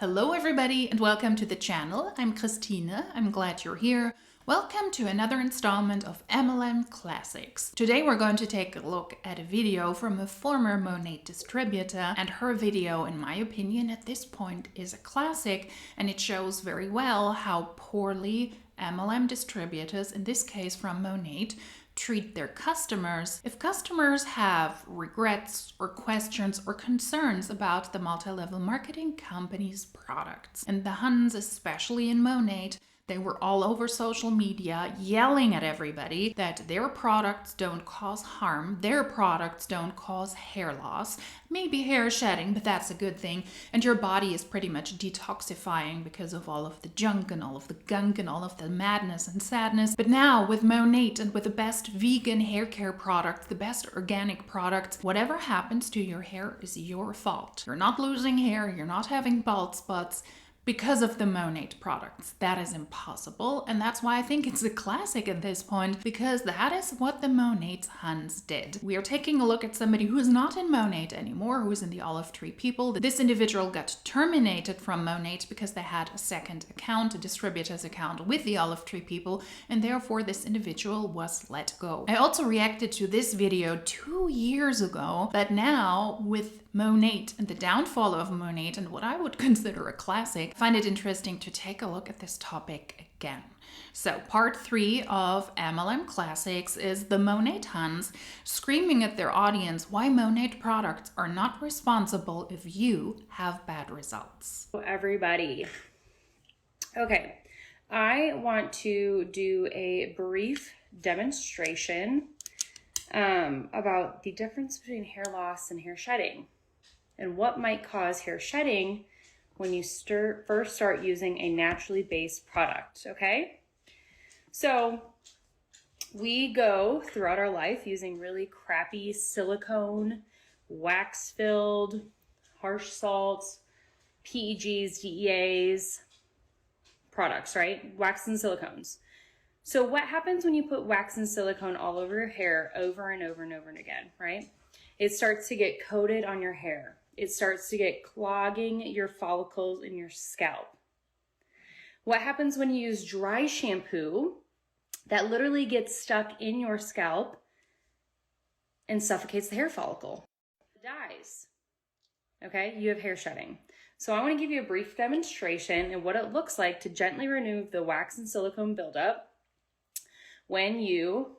Hello everybody and welcome to the channel. I'm Christine. I'm glad you're here. Welcome to another installment of MLM Classics. Today we're going to take a look at a video from a former Monat distributor, and her video, in my opinion, at this point is a classic, and it shows very well how poorly MLM distributors, in this case from Monat, treat their customers. If customers have regrets or questions or concerns about the multi-level marketing company's products, and the Huns, especially in Monat, they were all over social media yelling at everybody that their products don't cause harm, their products don't cause hair loss, maybe hair shedding, but that's a good thing, and your body is pretty much detoxifying because of all of the junk and all of the gunk and all of the madness and sadness. But now with Monat and with the best vegan hair care products, the best organic products, whatever happens to your hair is your fault. You're not losing hair, you're not having bald spots because of the Monat products. That is impossible, and that's why I think it's a classic at this point, because that is what the Monat Huns did. We are taking a look at somebody who is not in Monat anymore, who is in the Olive Tree People. This individual got terminated from Monat because they had a second account, a distributor's account with the Olive Tree People, and therefore this individual was let go. I also reacted to this video 2 years ago, but now with Monat and the downfall of Monat and what I would consider a classic, I find it interesting to take a look at this topic again. So part 3 of MLM Classics is the Monat Huns screaming at their audience why Monat products are not responsible if you have bad results. Everybody. Okay, I want to do a brief demonstration about the difference between hair loss and hair shedding, and what might cause hair shedding when you first start using a naturally based product, okay? So we go throughout our life using really crappy silicone, wax-filled, harsh salts, PEGs, DEAs, products, right? Wax and silicones. So what happens when you put wax and silicone all over your hair over and over and over and again, right? It starts to get coated on your hair. It starts to get clogging your follicles in your scalp. What happens when you use dry shampoo that literally gets stuck in your scalp and suffocates the hair follicle? It dies. Okay, you have hair shedding. So I want to give you a brief demonstration and what it looks like to gently remove the wax and silicone buildup when you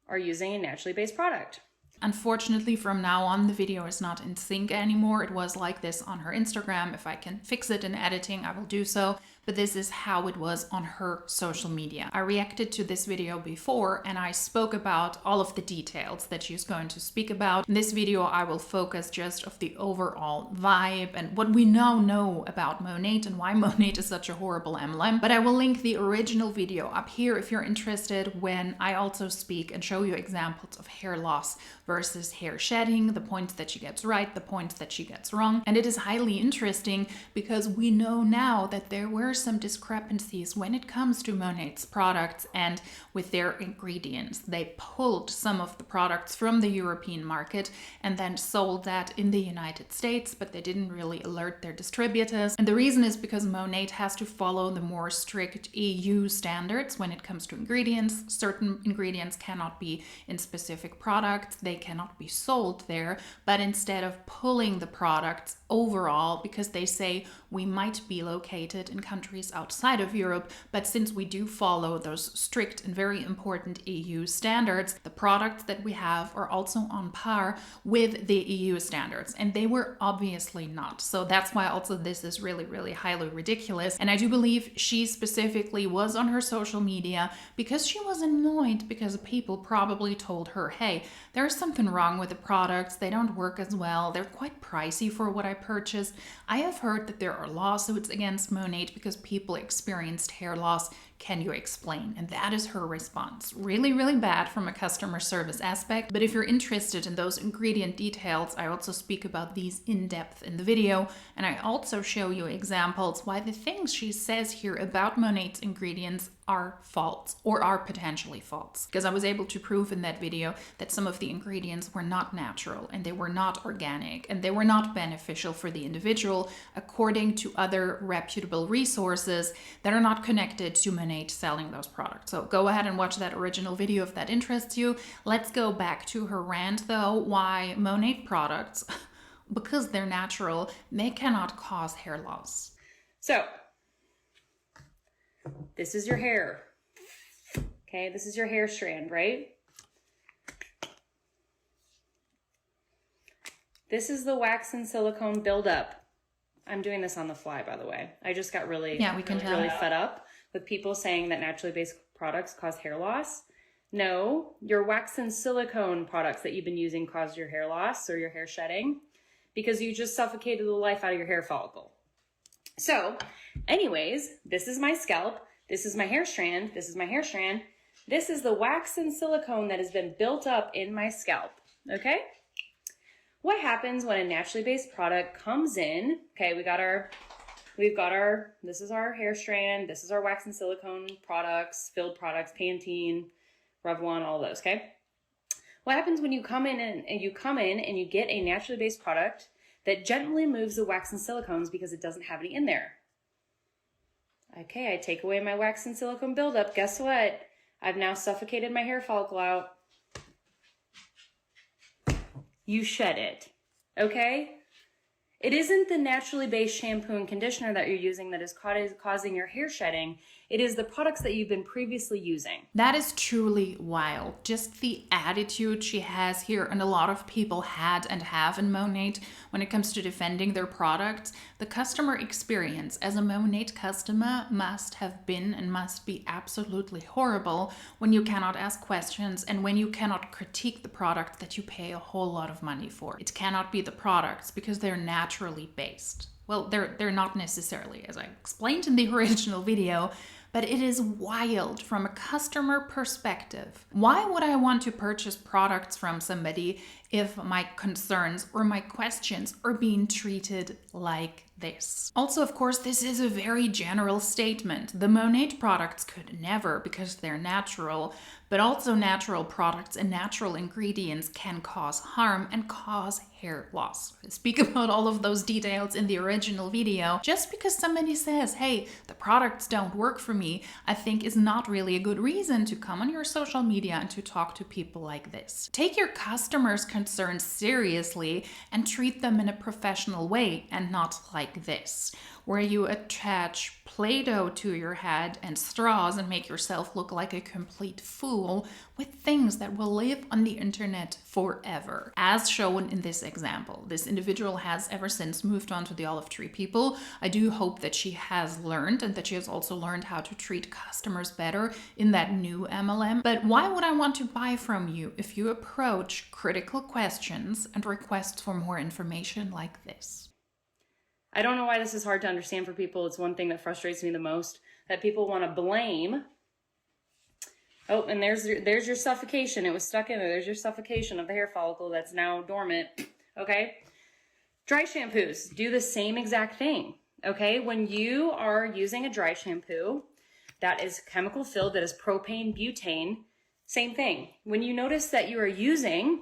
are using a naturally based product. Unfortunately, from now on, the video is not in sync anymore. It was like this on her Instagram. If I can fix it in editing, I will do so. But this is how it was on her social media. I reacted to this video before and I spoke about all of the details that she's going to speak about. In this video, I will focus just of the overall vibe and what we now know about Monat and why Monat is such a horrible MLM. But I will link the original video up here if you're interested, when I also speak and show you examples of hair loss versus hair shedding, the points that she gets right, the points that she gets wrong. And it is highly interesting because we know now that there were some discrepancies when it comes to Monat's products and with their ingredients. They pulled some of the products from the European market and then sold that in the United States, but they didn't really alert their distributors. And the reason is because Monat has to follow the more strict EU standards when it comes to ingredients. Certain ingredients cannot be in specific products. They cannot be sold there, but instead of pulling the products overall, because they say we might be located in countries outside of Europe, but since we do follow those strict and very important EU standards, the products that we have are also on par with the EU standards, and they were obviously not. So that's why also this is really, really highly ridiculous. And I do believe she specifically was on her social media because she was annoyed because people probably told her, hey, there's something wrong with the products, they don't work as well, they're quite pricey for what I purchased. I have heard that there are lawsuits against Monat because people experienced hair loss. Can you explain? And that is her response. Really, really bad from a customer service aspect. But if you're interested in those ingredient details, I also speak about these in depth in the video. And I also show you examples why the things she says here about Monat's ingredients are false or are potentially false. Because I was able to prove in that video that some of the ingredients were not natural and they were not organic and they were not beneficial for the individual according to other reputable resources that are not connected to Monat selling those products. So go ahead and watch that original video if that interests you. Let's go back to her rant though, why Monat products, because they're natural, they cannot cause hair loss. So this is your hair. Okay, this is your hair strand, right? This is the wax and silicone buildup. I'm doing this on the fly, by the way. I just got really fed up with people saying that naturally based products cause hair loss. No, your wax and silicone products that you've been using cause your hair loss or your hair shedding because you just suffocated the life out of your hair follicle. So, anyways, this is my scalp. This is my hair strand. This is my hair strand. This is the wax and silicone that has been built up in my scalp. Okay? What happens when a naturally based product comes in? Okay, this is our hair strand. This is our wax and silicone products, filled products, Pantene, Revlon, all those, okay? What happens when you come in and you get a naturally based product that gently moves the wax and silicones because it doesn't have any in there? Okay, I take away my wax and silicone buildup. Guess what? I've now suffocated my hair follicle out. You shed it, okay? It isn't the naturally based shampoo and conditioner that you're using that is causing your hair shedding. It is the products that you've been previously using. That is truly wild. Just the attitude she has here, and a lot of people had and have in Monat when it comes to defending their products. The customer experience as a Monat customer must have been and must be absolutely horrible when you cannot ask questions and when you cannot critique the product that you pay a whole lot of money for. It cannot be the products because they're naturally based. Well, they're not necessarily, as I explained in the original video, but it is wild from a customer perspective. Why would I want to purchase products from somebody if my concerns or my questions are being treated like this? Also, of course, this is a very general statement. The Monat products could never, because they're natural, but also natural products and natural ingredients can cause harm and cause hair loss. I speak about all of those details in the original video. Just because somebody says, hey, the products don't work for me, I think is not really a good reason to come on your social media and to talk to people like this. Take your customers' concerns seriously and treat them in a professional way and not like this, where you attach Play-Doh to your head and straws and make yourself look like a complete fool with things that will live on the internet forever. As shown in this example, this individual has ever since moved on to the olive tree people. I do hope that she has learned and that she has also learned how to treat customers better in that new MLM. But why would I want to buy from you if you approach critical questions and requests for more information like this? I don't know why this is hard to understand for people. It's one thing that frustrates me the most, that people want to blame. Oh, and there's your suffocation. It was stuck in there. There's your suffocation of the hair follicle that's now dormant. Okay? Dry shampoos do the same exact thing. Okay? When you are using a dry shampoo that is chemical filled, that is propane, butane, same thing. When you notice that you are using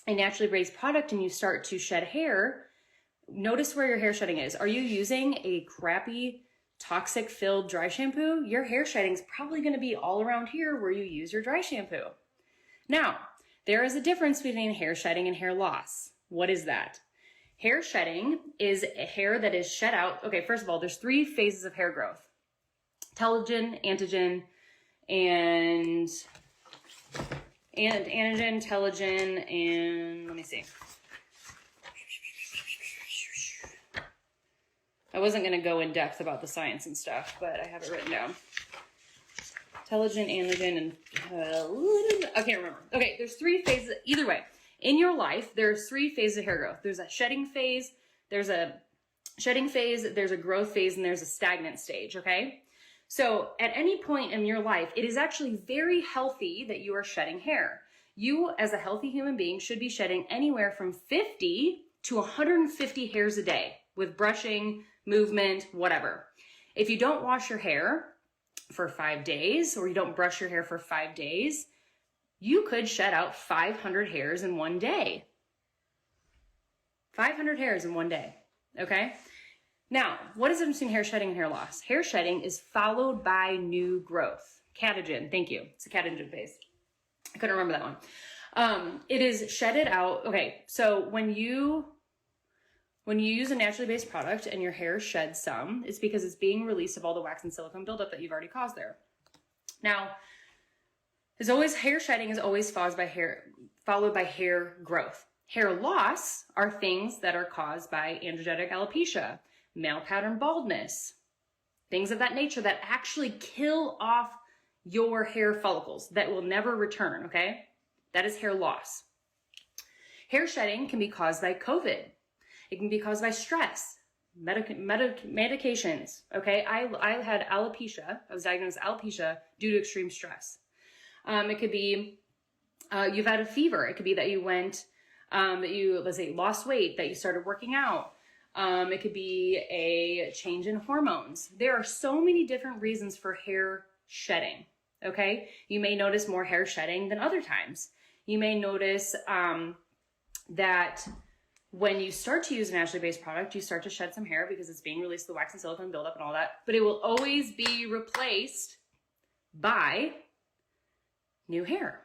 a naturally based product and you start to shed hair, notice where your hair shedding is. Are you using a crappy, toxic filled dry shampoo? Your hair shedding is probably going to be all around here where you use your dry shampoo. Now, there is a difference between hair shedding and hair loss. What is that? Hair shedding is a hair that is shed out. Okay, first of all, there's 3 phases of hair growth. Telogen, antigen, and anagen, telogen, and let me see. I wasn't going to go in depth about the science and stuff, but I have it written down. Telogen, anagen, and I can't remember. Okay, there's 3 phases. Either way, in your life, there's 3 phases of hair growth. There's a shedding phase, there's a growth phase, and there's a stagnant stage, okay? So at any point in your life, it is actually very healthy that you are shedding hair. You, as a healthy human being, should be shedding anywhere from 50 to 150 hairs a day with brushing, movement, whatever. If you don't wash your hair for 5 days, or you don't brush your hair for 5 days, you could shed out 500 hairs in one day. 500 hairs in one day, okay? Now, what is the difference between hair shedding and hair loss? Hair shedding is followed by new growth. Catagen, thank you. It's a catagen base. I couldn't remember that one. It is shedded out. Okay, so when you use a naturally based product and your hair sheds some, it's because it's being released of all the wax and silicone buildup that you've already caused there. Now, hair shedding is always followed by hair growth. Hair loss are things that are caused by androgenetic alopecia, male pattern baldness, things of that nature that actually kill off your hair follicles that will never return, okay? That is hair loss. Hair shedding can be caused by COVID. It can be caused by stress, medications, okay? I had alopecia. I was diagnosed with alopecia due to extreme stress. It could be you've had a fever. It could be that you went, let's say, lost weight, that you started working out. It could be a change in hormones. There are so many different reasons for hair shedding, okay? You may notice more hair shedding than other times. You may notice that when you start to use a naturally based product, you start to shed some hair because it's being released, the wax and silicone buildup and all that, but it will always be replaced by new hair.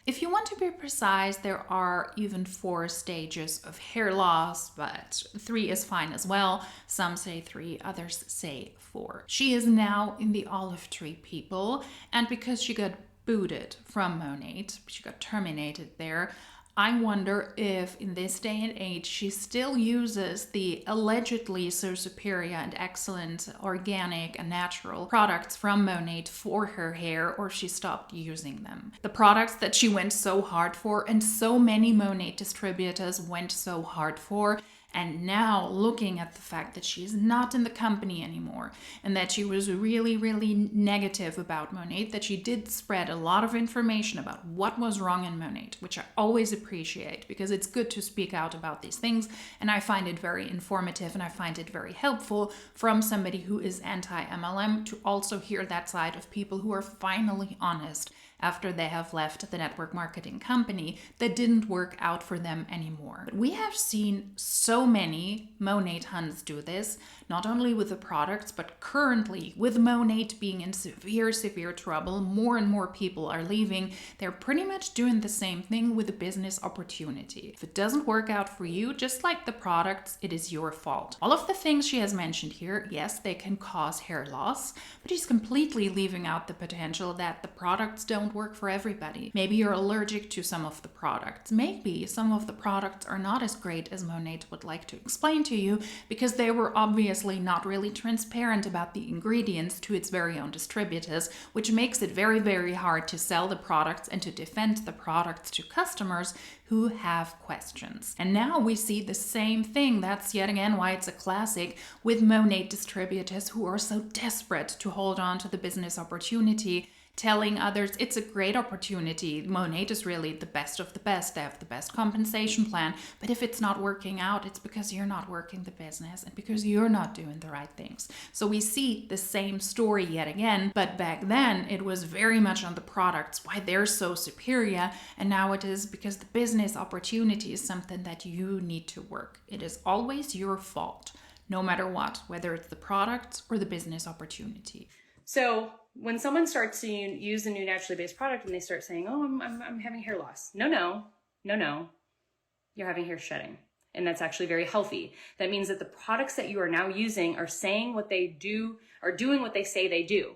If you want to be precise, there are even 4 stages of hair loss, but 3 is fine as well. Some say 3, others say 4. She is now in the olive tree, people, and because she got booted from Monat, she got terminated there, I wonder if in this day and age she still uses the allegedly so superior and excellent organic and natural products from Monat for her hair, or she stopped using them. The products that she went so hard for and so many Monat distributors went so hard for, and now looking at the fact that she's not in the company anymore and that she was really, really negative about Monat, that she did spread a lot of information about what was wrong in Monat, which I always appreciate because it's good to speak out about these things, and I find it very informative and I find it very helpful from somebody who is anti-MLM to also hear that side of people who are finally honest after they have left the network marketing company that didn't work out for them anymore. But we have seen so many Monat Huns do this, not only with the products, but currently with Monat being in severe, severe trouble, more and more people are leaving. They're pretty much doing the same thing with a business opportunity. If it doesn't work out for you, just like the products, it is your fault. All of the things she has mentioned here, yes, they can cause hair loss, but she's completely leaving out the potential that the products don't work for everybody. Maybe you're allergic to some of the products. Maybe some of the products are not as great as Monat would like to explain to you because they were obviously not really transparent about the ingredients to its very own distributors, which makes it very, very hard to sell the products and to defend the products to customers who have questions. And now we see the same thing. That's yet again why it's a classic with Monat distributors who are so desperate to hold on to the business opportunity, telling others it's a great opportunity. Monat is really the best of the best. They have the best compensation plan. But if it's not working out, it's because you're not working the business and because you're not doing the right things. So we see the same story yet again. But back then it was very much on the products, why they're so superior. And now it is because the business opportunity is something that you need to work. It is always your fault, no matter what, whether it's the products or the business opportunity. So when someone starts to use a new naturally based product and they start saying, oh, I'm having hair loss. No. You're having hair shedding. And that's actually very healthy. That means that the products that you are now using are saying what they do, are doing what they say they do.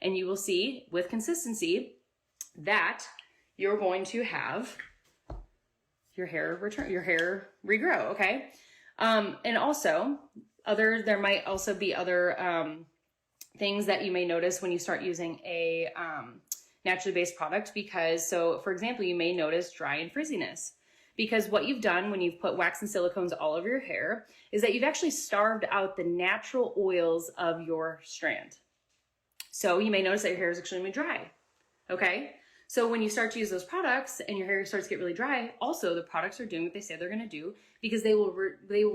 And you will see with consistency that you're going to have your hair regrow, okay? And also there might also be other things that you may notice when you start using a naturally based product, because for example, you may notice dry and frizziness, because what you've done when you've put wax and silicones all over your hair is that you've actually starved out the natural oils of your strand. So you may notice that your hair is extremely dry. Okay. So when you start to use those products and your hair starts to get really dry, also the products are doing what they say they're going to do, because they will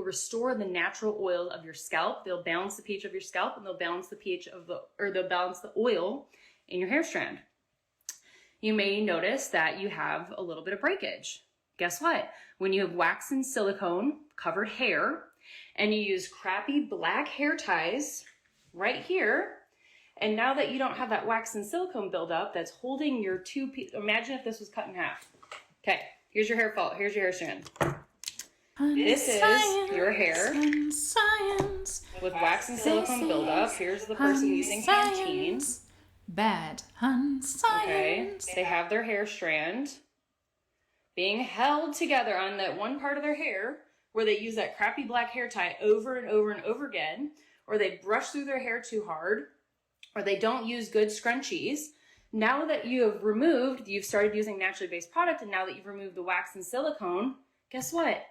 restore the natural oil of your scalp. They'll balance the pH of your scalp, and they'll balance the pH of they'll balance the oil in your hair strand. You may notice that you have a little bit of breakage. Guess what? When you have wax and silicone covered hair and you use crappy black hair ties right here, and now that you don't have that wax and silicone buildup that's holding your imagine if this was cut in half. Okay, here's your hair fault. Here's your hair strand. This is your hair with wax and silicone buildup. Here's the person using Pantene. Bad Huns science. Okay, they have their hair strand being held together on that one part of their hair where they use that crappy black hair tie over and over and over again, or they brush through their hair too hard, or they don't use good scrunchies. Now that you've started using naturally based product, and now that you've removed the wax and silicone, guess what?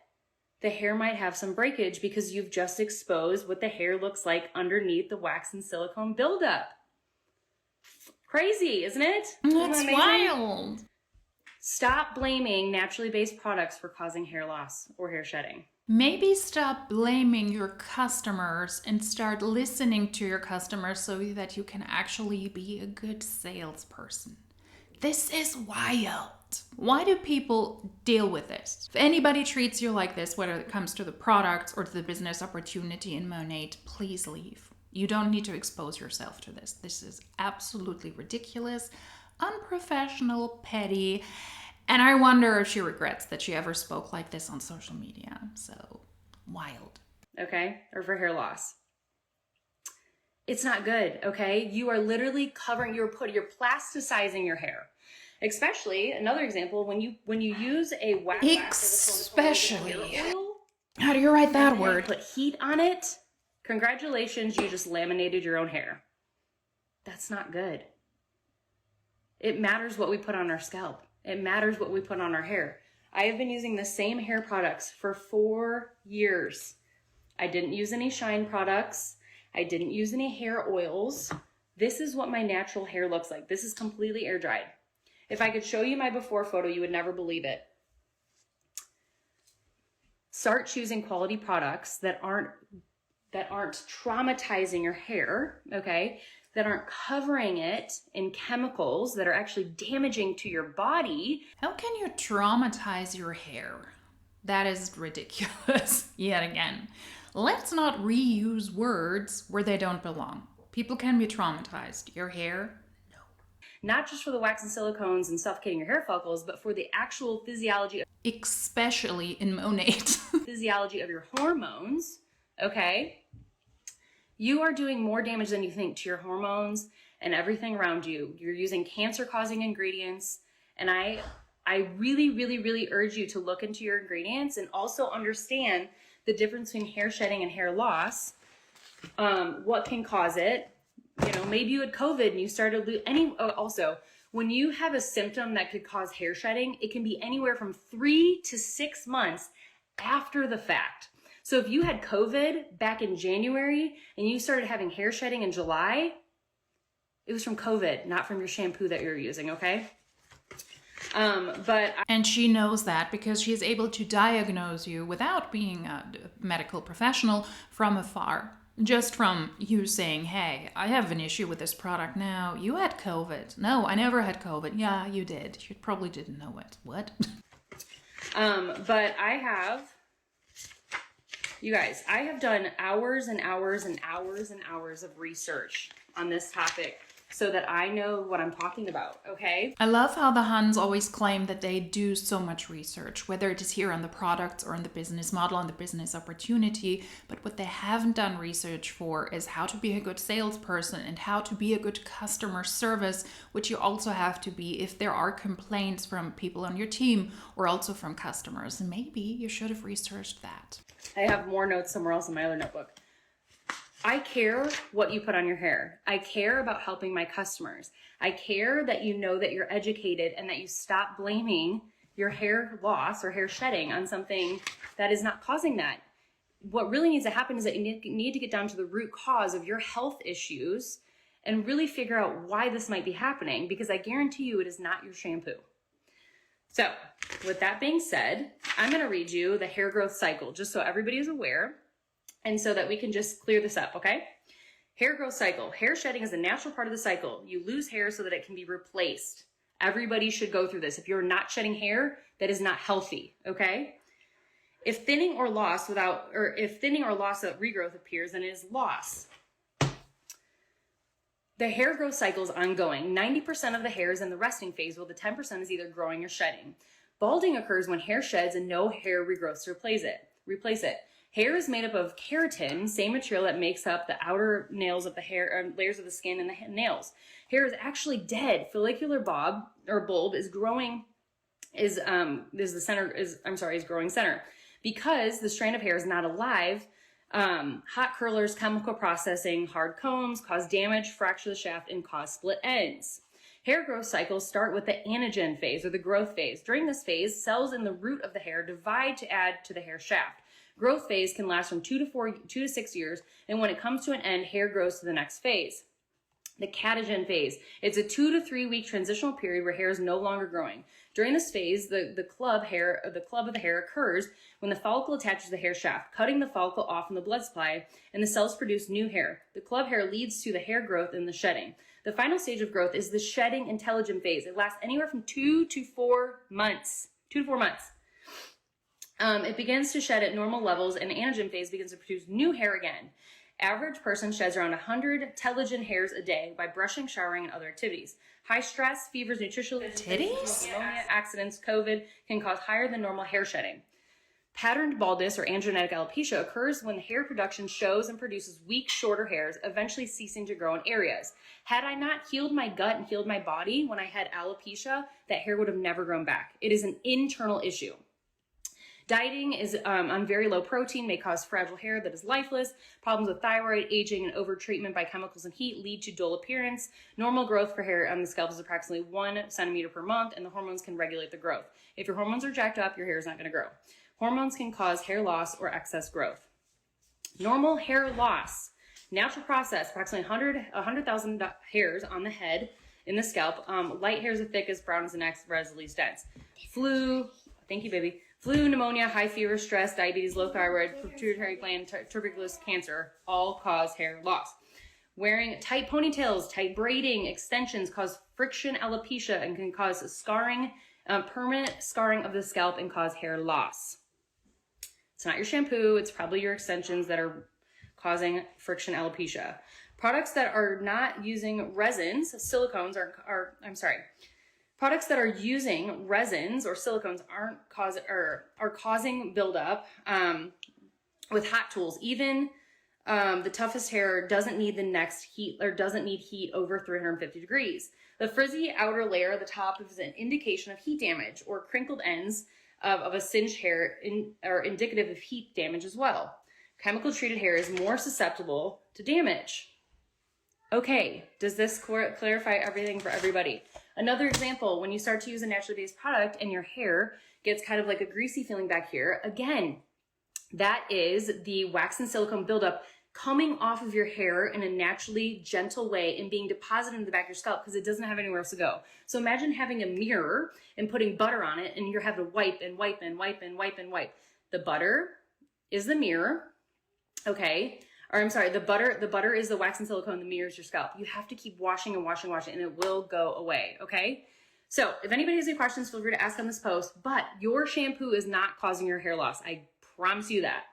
The hair might have some breakage because you've just exposed what the hair looks like underneath the wax and silicone buildup. Crazy, isn't it? That's wild. Stop blaming naturally based products for causing hair loss or hair shedding. Maybe stop blaming your customers and start listening to your customers so that you can actually be a good salesperson. This is wild. Why do people deal with this? If anybody treats you like this, whether it comes to the products or to the business opportunity in Monat, please leave. You don't need to expose yourself to this. This is absolutely ridiculous, unprofessional, petty, and I wonder if she regrets that she ever spoke like this on social media. So, wild. Okay, or for hair loss. It's not good, okay? You are literally you're plasticizing your hair. Especially, another example, when you use a wax especially oil, how do you write that word? Put heat on it. Congratulations, you just laminated your own hair. That's not good. It matters what we put on our scalp. It matters what we put on our hair. I have been using the same hair products for 4 years. I didn't use any shine products. I didn't use any hair oils. This is what my natural hair looks like. This is completely air dried. If I could show you my before photo, you would never believe it. Start choosing quality products that aren't traumatizing your hair, okay? That aren't covering it in chemicals that are actually damaging to your body. How can you traumatize your hair? That is ridiculous, yet again. Let's not reuse words where they don't belong. People can be traumatized. Your hair, no. Not just for the wax and silicones and suffocating your hair follicles, but for the actual physiology. Especially in Monat. Physiology of your hormones, okay? You are doing more damage than you think to your hormones and everything around you. You're using cancer-causing ingredients, and I really, really, really urge you to look into your ingredients and also understand the difference between hair shedding and hair loss, what can cause it. You know, maybe you had COVID and you started also, when you have a symptom that could cause hair shedding, it can be anywhere from 3 to 6 months after the fact. So if you had COVID back in January and you started having hair shedding in July, it was from COVID, not from your shampoo that you're using, okay? And she knows that because she is able to diagnose you without being a medical professional from afar. Just from you saying, hey, I have an issue with this product now. You had COVID. No, I never had COVID. Yeah, you did. You probably didn't know it. What? But you guys, I have done hours and hours and hours and hours of research on this topic so that I know what I'm talking about, okay? I love how the Huns always claim that they do so much research, whether it is here on the products or on the business model, on the business opportunity. But what they haven't done research for is how to be a good salesperson and how to be a good customer service, which you also have to be if there are complaints from people on your team or also from customers. And maybe you should have researched that. I have more notes somewhere else in my other notebook. I care what you put on your hair. I care about helping my customers. I care that you know that you're educated and that you stop blaming your hair loss or hair shedding on something that is not causing that. What really needs to happen is that you need to get down to the root cause of your health issues and really figure out why this might be happening, because I guarantee you it is not your shampoo. So with that being said, I'm going to read you the hair growth cycle just so everybody is aware and so that we can just clear this up, okay? Hair growth cycle. Hair shedding is a natural part of the cycle. You lose hair so that it can be replaced. Everybody should go through this. If you're not shedding hair, that is not healthy, okay? If thinning or loss of regrowth appears, then it is loss. The hair growth cycle is ongoing. 90% of the hair is in the resting phase, while the 10% is either growing or shedding. Balding occurs when hair sheds and no hair regrows to replace it. Hair is made up of keratin, same material that makes up the outer nails of the hair, layers of the skin and the nails. Hair is actually dead. Follicular bulb is growing, is growing center. Because the strand of hair is not alive, hot curlers, chemical processing, hard combs cause damage, fracture the shaft, and cause split ends. Hair growth cycles start with the anagen phase or the growth phase. During this phase, cells in the root of the hair divide to add to the hair shaft. Growth phase can last from 2 to 6 years, and when it comes to an end, hair grows to the next phase. The catagen phase. It's a 2 to 3 week transitional period where hair is no longer growing. During this phase, the club of the hair occurs when the follicle attaches to the hair shaft, cutting the follicle off in the blood supply, and the cells produce new hair. The club hair leads to the hair growth and the shedding. The final stage of growth is the shedding intelligent phase. It lasts anywhere from 2 to 4 months. It begins to shed at normal levels, and the anagen phase begins to produce new hair again. Average person sheds around 100 telogen hairs a day by brushing, showering, and other activities. High stress, fevers, nutritional Titties? pneumonia, accidents, COVID can cause higher than normal hair shedding. Patterned baldness or androgenetic alopecia occurs when hair production shows and produces weak, shorter hairs, eventually ceasing to grow in areas. Had I not healed my gut and healed my body when I had alopecia, that hair would have never grown back. It is an internal issue. Dieting is on very low protein may cause fragile hair that is lifeless. Problems with thyroid, aging, and overtreatment by chemicals and heat lead to dull appearance. Normal growth for hair on the scalp is approximately 1 centimeter per month, and the hormones can regulate the growth. If your hormones are jacked up, your hair is not going to grow. Hormones can cause hair loss or excess growth. Normal hair loss. Natural process, approximately 100,000 hairs on the head in the scalp. Light hairs are thickest, brown is the next, red is the least dense. Flu, thank you, baby. Flu, pneumonia, high fever, stress, diabetes, low thyroid, pituitary gland, tuberculosis, cancer, all cause hair loss. Wearing tight ponytails, tight braiding, extensions cause friction alopecia and can cause scarring, permanent scarring of the scalp and cause hair loss. It's not your shampoo, it's probably your extensions that are causing friction alopecia. Products that are not using resins, silicones Products that are using resins or silicones are causing buildup with hot tools. Even the toughest hair doesn't need heat over 350 degrees. The frizzy outer layer at the top is an indication of heat damage, or crinkled ends of a singed hair are indicative of heat damage as well. Chemical treated hair is more susceptible to damage. Okay, does this clarify everything for everybody? Another example, when you start to use a naturally based product and your hair gets kind of like a greasy feeling back here, again, that is the wax and silicone buildup coming off of your hair in a naturally gentle way and being deposited in the back of your scalp because it doesn't have anywhere else to go. So imagine having a mirror and putting butter on it, and you're having to wipe and wipe and wipe and wipe and wipe. The butter is the mirror, okay? Or I'm sorry, the butter is the wax and silicone, the mirror is your scalp. You have to keep washing and washing and washing, and it will go away, okay? So if anybody has any questions, feel free to ask on this post, but your shampoo is not causing your hair loss. I promise you that.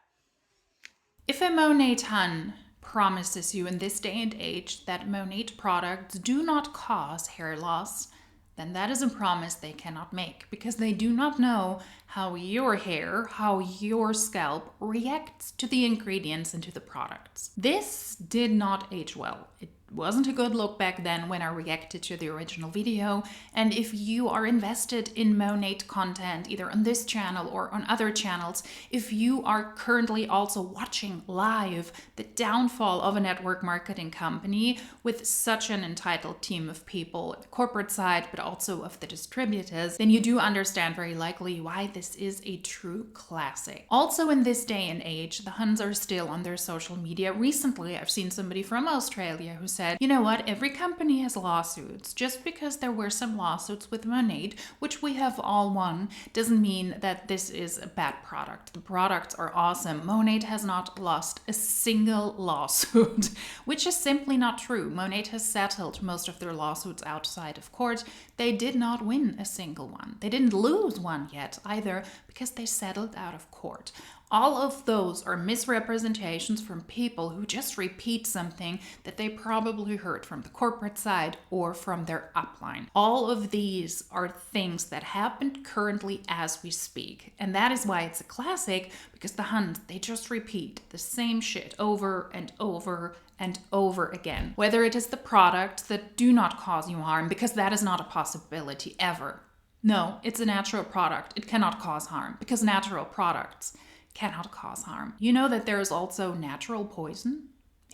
If a Monat Hun promises you in this day and age that Monat products do not cause hair loss, then that is a promise they cannot make, because they do not know how your hair, how your scalp reacts to the ingredients and to the products. This did not age well. It wasn't a good look back then when I reacted to the original video. And if you are invested in Monat content, either on this channel or on other channels, if you are currently also watching live the downfall of a network marketing company with such an entitled team of people, corporate side, but also of the distributors, then you do understand very likely why this is a true classic. Also in this day and age, the Huns are still on their social media. Recently, I've seen somebody from Australia who said said, you know what, every company has lawsuits. Just because there were some lawsuits with Monat, which we have all won, doesn't mean that this is a bad product. The products are awesome. Monat has not lost a single lawsuit, which is simply not true. Monat has settled most of their lawsuits outside of court. They did not win a single one. They didn't lose one yet either, because they settled out of court. All of those are misrepresentations from people who just repeat something that they probably heard from the corporate side or from their upline. All of these are things that happen currently as we speak. And that is why it's a classic, because the Huns, they just repeat the same shit over and over and over again. Whether it is the products that do not cause you harm, because that is not a possibility ever. No, it's a natural product. It cannot cause harm, because natural products cannot cause harm. You know that there is also natural poison?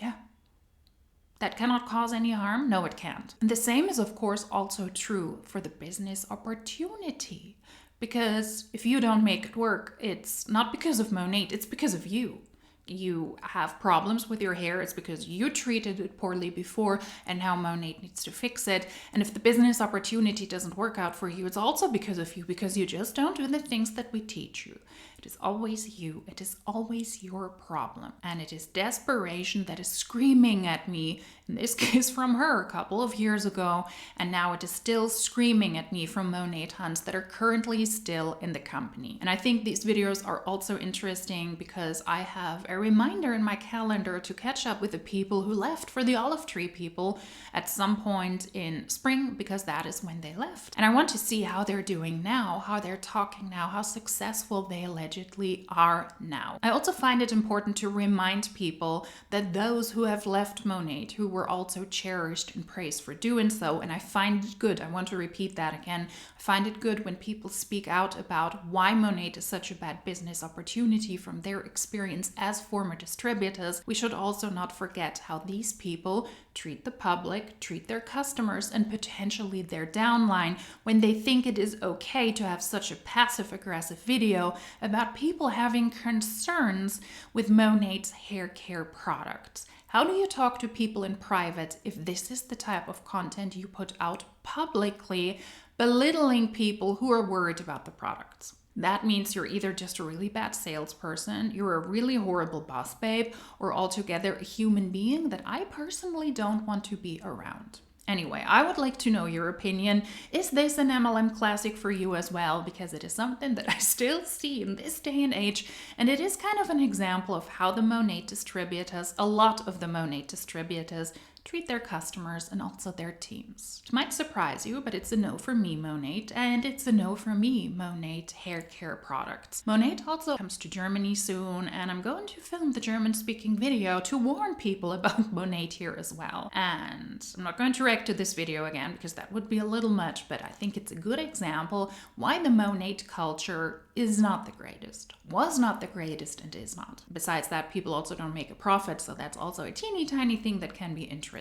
Yeah. That cannot cause any harm? No, it can't. And the same is, of course, also true for the business opportunity. Because if you don't make it work, it's not because of Monat, it's because of you. You have problems with your hair, it's because you treated it poorly before and now Monat needs to fix it. And if the business opportunity doesn't work out for you, it's also because of you, because you just don't do the things that we teach you. It is always you. It is always your problem. And it is desperation that is screaming at me, in this case from her a couple of years ago, and now it is still screaming at me from Monat Huns that are currently still in the company. And I think these videos are also interesting because I have a reminder in my calendar to catch up with the people who left for the olive tree people at some point in spring, because that is when they left. And I want to see how they're doing now, how they're talking now, how successful they allegedly are now. I also find it important to remind people that those who have left Monat, who were also cherished and praised for doing so, and I find it good, I want to repeat that again, I find it good when people speak out about why Monat is such a bad business opportunity from their experience as former distributors. We should also not forget how these people treat the public, treat their customers, and potentially their downline when they think it is okay to have such a passive-aggressive video about people having concerns with Monat's hair care products. How do you talk to people in private if this is the type of content you put out publicly, belittling people who are worried about the products? That means you're either just a really bad salesperson, you're a really horrible boss babe, or altogether a human being that I personally don't want to be around. Anyway, I would like to know your opinion. Is this an MLM classic for you as well? Because it is something that I still see in this day and age, and it is kind of an example of how the Monat distributors, a lot of the Monat distributors, treat their customers and also their teams. It might surprise you, but it's a no for me, Monat, and it's a no for me, Monat hair care products. Monat also comes to Germany soon, and I'm going to film the German-speaking video to warn people about Monat here as well. And I'm not going to react to this video again because that would be a little much, but I think it's a good example why the Monat culture is not the greatest, was not the greatest, and is not. Besides that, people also don't make a profit, so that's also a teeny tiny thing that can be interesting.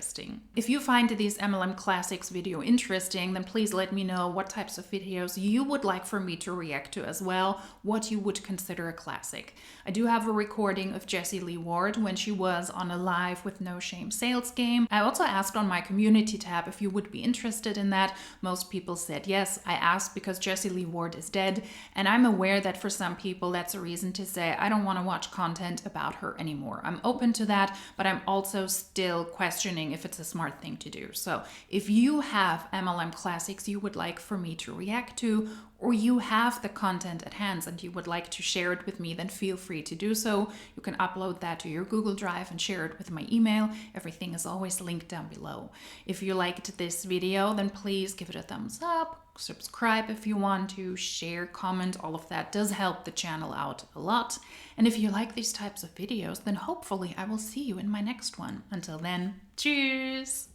If you find these MLM Classics video interesting, then please let me know what types of videos you would like for me to react to as well, what you would consider a classic. I do have a recording of Jessie Lee Ward when she was on a live with No Shame sales game. I also asked on my community tab if you would be interested in that. Most people said yes. I asked because Jessie Lee Ward is dead, and I'm aware that for some people that's a reason to say I don't want to watch content about her anymore. I'm open to that, but I'm also still questioning if it's a smart thing to do. So if you have MLM classics you would like for me to react to, or you have the content at hand and you would like to share it with me, then feel free to do so. You can upload that to your Google Drive and share it with my email. Everything is always linked down below. If you liked this video, then please give it a thumbs up, subscribe if you want to, share, comment, all of that does help the channel out a lot. And if you like these types of videos, then hopefully I will see you in my next one. Until then, cheers!